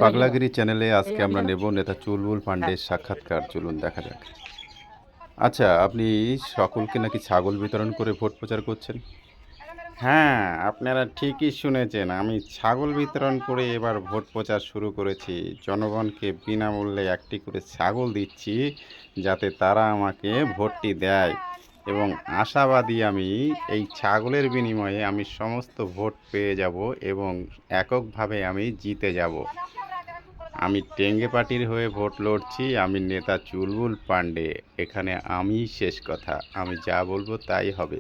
পাগলাগিরি চ্যানেলে আজকে আমরা নেব নেতা চুলবুল পান্ডের সাক্ষাৎকার। চলুন দেখা যাক। আচ্ছা, আপনি সকলকে নাকি ছাগল বিতরণ করে ভোট প্রচার করছেন? হ্যাঁ, আপনারা ঠিকই শুনেছেন। আমি ছাগল বিতরণ করে এবার ভোট প্রচার শুরু করেছি। জনগণকে বিনামূল্যে একটি করে ছাগল দিচ্ছি, যাতে তারা আমাকে ভোটটি দেয়। এবং আশাবাদী আমি, এই ছাগলের বিনিময়ে আমি সমস্ত ভোট পেয়ে যাব এবং এককভাবে আমি জিতে যাব। আমি টেঙ্গে পার্টির হয়ে ভোট লড়ছি। আমি নেতা চুলবুল পান্ডে। এখানে আমিই শেষ কথা। আমি যা বলবো তাই হবে।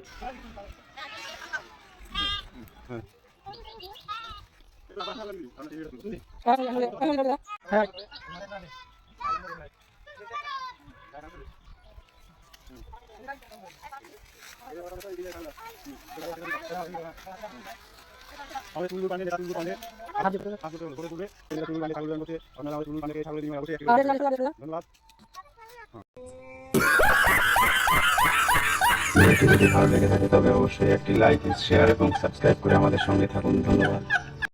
আমাদের চুলবুল পান্ডে নেতা চুলবুল পান্ডে করে তুলবে নেতা চুলবুল পান্ডে ছাগল দান করছে। আপনারা আমাদের চুলবুল পান্ডেকে ছাগলের বিনিময়ে অবশ্যই একটি ধন্যবাদ। ভিডিওটি যদি ভালো লেগে থাকে তবে অবশ্যই একটি লাইক, শেয়ার এবং সাবস্ক্রাইব করে আমাদের সঙ্গে থাকুন। ধন্যবাদ।